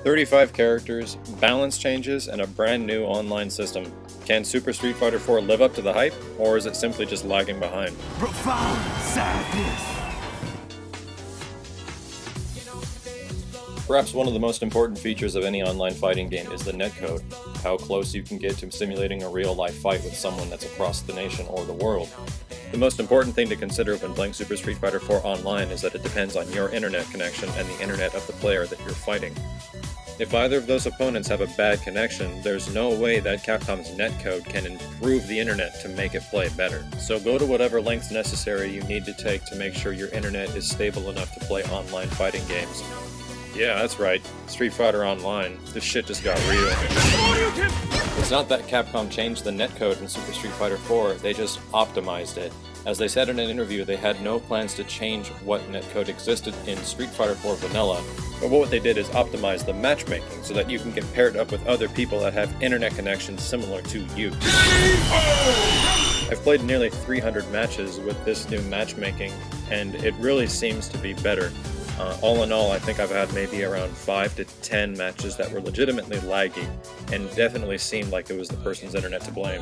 35 characters, balance changes, and a brand new online system. Can Super Street Fighter 4 live up to the hype, or is it simply just lagging behind? Profound sadness. Perhaps one of the most important features of any online fighting game is the netcode, how close you can get to simulating a real-life fight with someone that's across the nation or the world. The most important thing to consider when playing Super Street Fighter 4 online is that it depends on your internet connection and the internet of the player that you're fighting. If either of those opponents have a bad connection, there's no way that Capcom's netcode can improve the internet to make it play better. So go to whatever lengths necessary you need to take to make sure your internet is stable enough to play online fighting games. Yeah, that's right. Street Fighter Online. This shit just got real. It's not that Capcom changed the netcode in Super Street Fighter 4, they just optimized it. As they said in an interview, they had no plans to change what netcode existed in Street Fighter 4 Vanilla, but what they did is optimize the matchmaking so that you can get paired up with other people that have internet connections similar to you. I've played nearly 300 matches with this new matchmaking, and it really seems to be better. All in all, I think I've had maybe around 5 to 10 matches that were legitimately laggy, and definitely seemed like it was the person's internet to blame.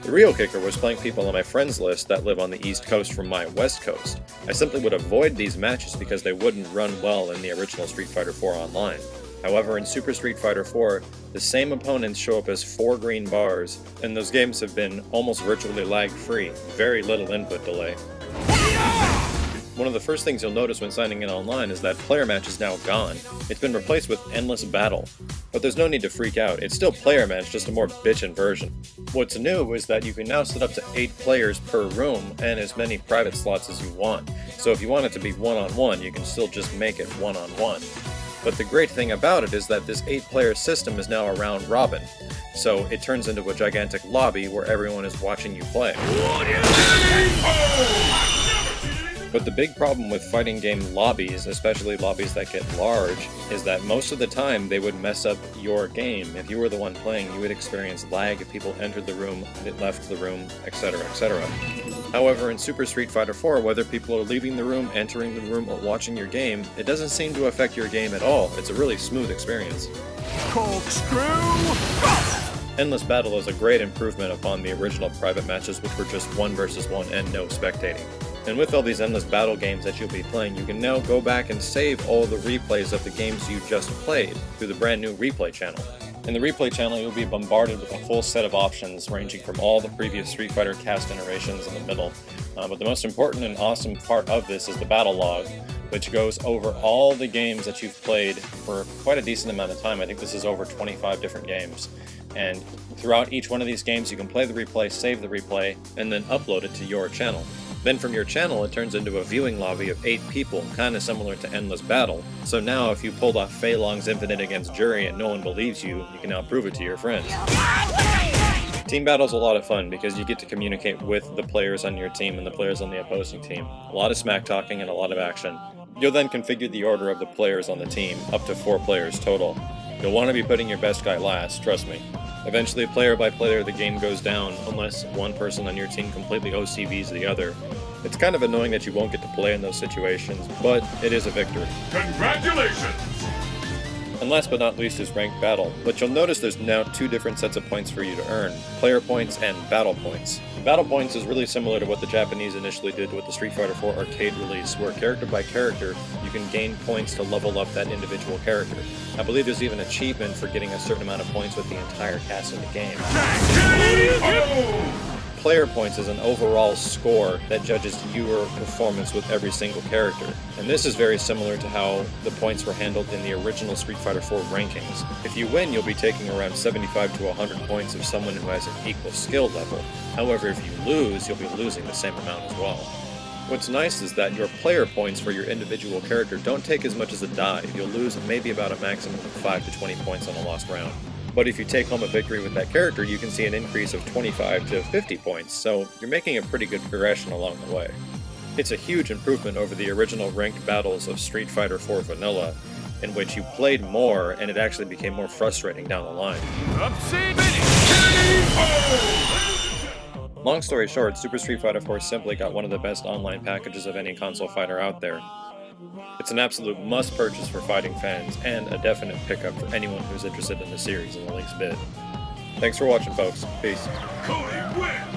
The real kicker was playing people on my friends list that live on the East Coast from my West Coast. I simply would avoid these matches because they wouldn't run well in the original Street Fighter 4 Online. However, in Super Street Fighter 4, the same opponents show up as 4 green bars, and those games have been almost virtually lag-free, very little input delay. One of the first things you'll notice when signing in online is that player match is now gone. It's been replaced with endless battle. But there's no need to freak out, it's still player match, just a more bitchin' version. What's new is that you can now set up to 8 players per room and as many private slots as you want. So if you want it to be one-on-one, you can still just make it one-on-one. But the great thing about it is that this 8-player system is now a round robin. So it turns into a gigantic lobby where everyone is watching you play. But the big problem with fighting game lobbies, especially lobbies that get large, is that most of the time they would mess up your game. If you were the one playing, you would experience lag if people entered the room, left the room, etc., etc. However, in Super Street Fighter 4, whether people are leaving the room, entering the room, or watching your game, it doesn't seem to affect your game at all. It's a really smooth experience. Corkscrew! Endless Battle is a great improvement upon the original private matches, which were just 1 versus 1 and no spectating. And with all these Endless Battle games that you'll be playing, you can now go back and save all the replays of the games you just played through the brand new replay channel. In the replay channel, you'll be bombarded with a full set of options ranging from all the previous Street Fighter cast iterations in the middle. But the most important and awesome part of this is the battle log, which goes over all the games that you've played for quite a decent amount of time. I think this is over 25 different games. And throughout each one of these games, you can play the replay, save the replay, and then upload it to your channel. Then from your channel, it turns into a viewing lobby of 8 people, kinda similar to Endless Battle. So now if you pulled off Fei Long's Infinite against Jury and no one believes you, you can now prove it to your friends. Team Battle's a lot of fun because you get to communicate with the players on your team and the players on the opposing team. A lot of smack talking and a lot of action. You'll then configure the order of the players on the team, up to 4 players total. You'll want to be putting your best guy last, trust me. Eventually, player by player, the game goes down unless one person on your team completely OCVs the other. It's kind of annoying that you won't get to play in those situations, but it is a victory. Congratulations! And last but not least is Ranked Battle, but you'll notice there's now 2 different sets of points for you to earn, player points and battle points. Battle points is really similar to what the Japanese initially did with the Street Fighter 4 arcade release, where character by character, you can gain points to level up that individual character. I believe there's even an achievement for getting a certain amount of points with the entire cast in the game. Player points is an overall score that judges your performance with every single character. And this is very similar to how the points were handled in the original Street Fighter 4 rankings. If you win, you'll be taking around 75 to 100 points of someone who has an equal skill level. However, if you lose, you'll be losing the same amount as well. What's nice is that your player points for your individual character don't take as much as a dive. You'll lose maybe about a maximum of 5 to 20 points on a lost round. But if you take home a victory with that character, you can see an increase of 25 to 50 points, so you're making a pretty good progression along the way. It's a huge improvement over the original ranked battles of Street Fighter 4 Vanilla, in which you played more and it actually became more frustrating down the line. Long story short, Super Street Fighter 4 simply got one of the best online packages of any console fighter out there. It's an absolute must purchase for fighting fans, and a definite pickup for anyone who's interested in the series in the least bit. Thanks for watching, folks. Peace. Cody wins!